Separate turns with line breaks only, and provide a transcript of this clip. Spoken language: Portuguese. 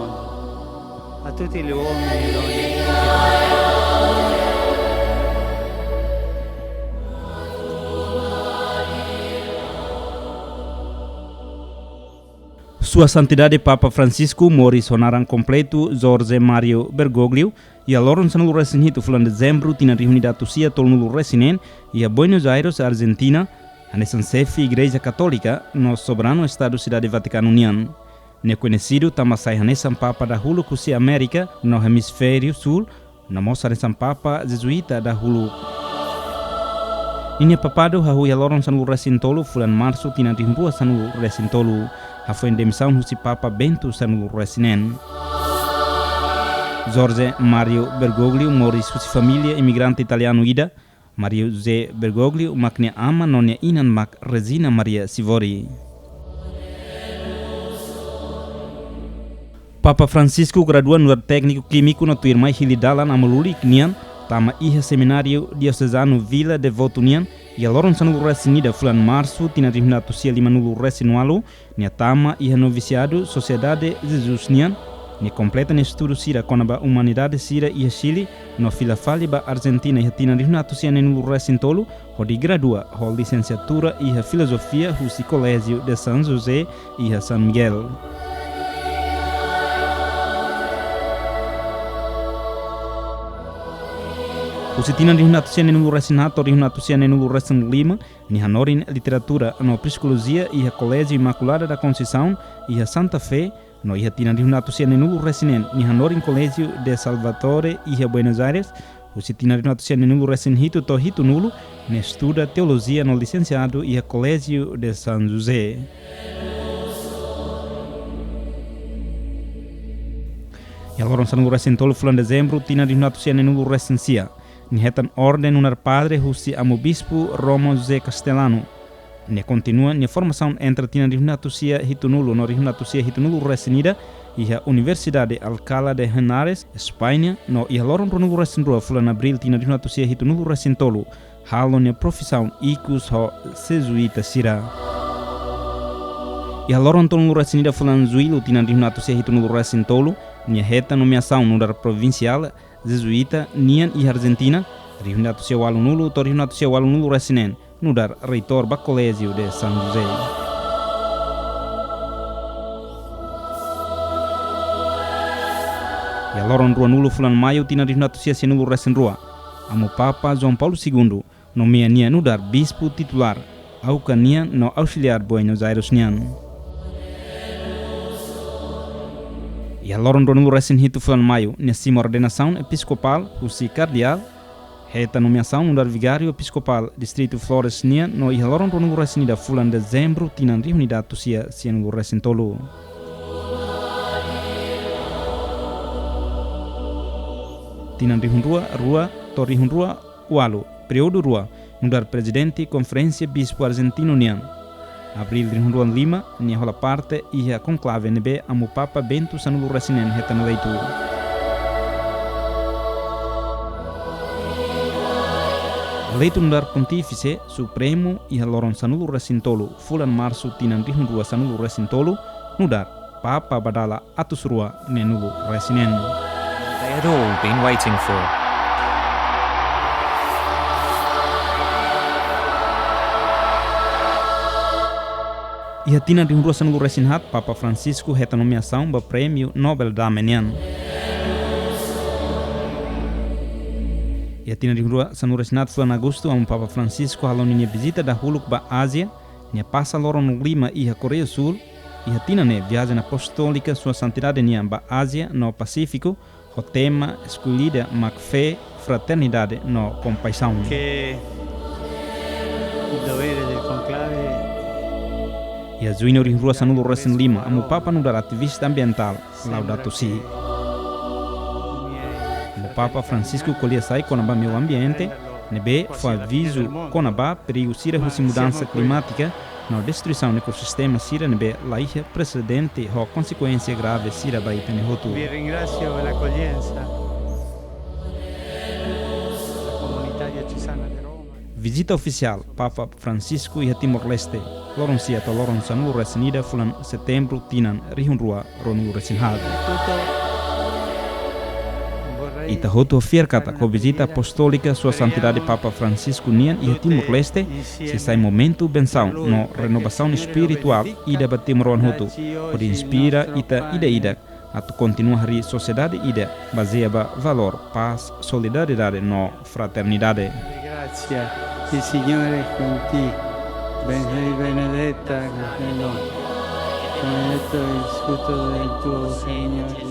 mondo, a tutti gli uomini e donne.
Sua Santidade Papa Francisco mori sonaran completo Jorge Mario Bergoglio e a loron sanulu resinito fulan dezembro tina reunida tusia tolnulu resinen e a Buenos Aires, Argentina, anesan sefi Igreja Católica no soberano Estado Cidade Vaticano União. Ne conhecido tamasai hanesan Papa da hulu kusi América no hemisfério sul, no moça hanesan Papa jesuita da hulu. Ini papado hahu ya loron sanulu resintolu fulan março tina rihundua sanulu resintolu. Foi em demissão husi Papa Bento sanulu resinen. Jorge Mario Bergoglio mori susi família imigrante italiano ida. Mario José Bergoglio makne ama nonia inan mak Regina Maria Sivori. Papa Francisco gradua no técnico químico no Tuirmai Hilidalan Amaluli Knian, tama iha seminário diocesano Vila Devoto Unian, e a loron sanulu resinida fulan março tina rihna tusia limanulu resinualo, nia tama iha noviciado Sociedade Jesus Nian, nia completa ne estudo sira konaba humanidade sira iha Chile, no filafali ba Argentina iha tina rihna tusia nenulu resintolu, hodi gradua, ho licenciatura iha filosofia husi Colégio de San José iha San Miguel. Usitina rihunatusia nenulu resinato rihunatusia nenulu resin lima, ni hanorin literatura no psicologia iha Colégio Imaculada da Conceição iha Santa Fé, no iha tina rihunatusia nenulu resinen, ni hanorin Colégio de Salvatore iha Buenos Aires, usitina rihunatusia nenulu resin hito to hito nulo, ne estuda teologia no licenciado iha Colégio de San José. E agora sanulu resin tolo fulan dezembro tina rihunatusia nenulu resensia. Ni hetan orden unar padre husi amo bispo Romo José Castellano. Ni continua ni formação entre tina rihunatusia hitunulo no rihunatusia hitunulo resinida iha Universidade Alcalá de Henares, Espanha, no iha loron runulu resinrua fulan abril tina rihunatusia hitunulo resintolo, halo ni profissão icus ho jesuita sira. Iha loron tonulu resinida fulan zuilo tina rihunatusia hitunulo resintolo, ni heta nomeação no dar provincial jesuita Nian e Argentina, rihunatu seu alu nulo, to rihunatu seu alu nulo resinen, no dar reitor ba Colégio de San José. E a loron rua nulo fulan maio tina rihunatu seu nulo resen rua. Amo Papa João Paulo II, nomea Nian no dar bispo titular, auca Nian no auxiliar Buenos Aires Nian. E a loron ronulu resin hito fulan maio, nesima ordenação episcopal, husi cardeal, reta nomeação no dar vigário episcopal, distrito Flores Nian, no e a loron ronulu resinida fulan dezembro, tinan reunidade tusia sianulu resin tolo. Tinan rua, to rihunrua, ualo, período rua, no dar presidente, conferência bispo argentino Nian. Abril de 2005, nia rola parte iha conclave nebe amo Papa Bento sanulu resinen hetan leitura. Leitu nudar pontífice supremo iha loron sanulu resintolo fulan março tinan rihundua sanulu resintolo nudar Papa badala atusrua nenulu resinen.
They had all been waiting for.
Iha tina rihundua sanulu resinhat Papa Francisco heta nomeação ba Prêmio Nobel da Manhã. Iha tina rihundua sanulu resinhat fulan agosto amo Papa Francisco halon nia visita da huluk ba Ásia, nia passa loron no Lima iha Coreia Sul, iha tina ne viagem apostólica sua santidade nia ba Ásia no Pacífico, o tema escolhida mak fé, fraternidade no compaixão.
Che il dovere del conclave
e a Zuino rihurua sanulu resen lima amo Papa no dar ativista ambiental Laudato Si. O Papa Francisco colhia sai conaba meu ambiente, nebe foi aviso conaba perigo sira husi mudança climática na destruição do ecossistema sira nebe laiha precedente ho consequência grave sira baita ne hotu.
vi ringrazio per l'accoglienza. La comunità diocesana di Roma.
visita oficial Papa Francisco ia Timor-Leste. Loron sia to loron sanulu resinida fulan setembro tinan rihunrua ronu resinhad. Ita hotu fierkata ko visita apostolica sua santidade Papa Francisco nian ia Timor-Leste se sai momento benção no renovação espiritual ida ba Timor hotu por inspira ita ida atu continua hari sociedade ida baseia ba valor paz solidariedade no fraternidade.
Grazie, il Signore è con te, benedetta, benedetto il frutto del tuo segno.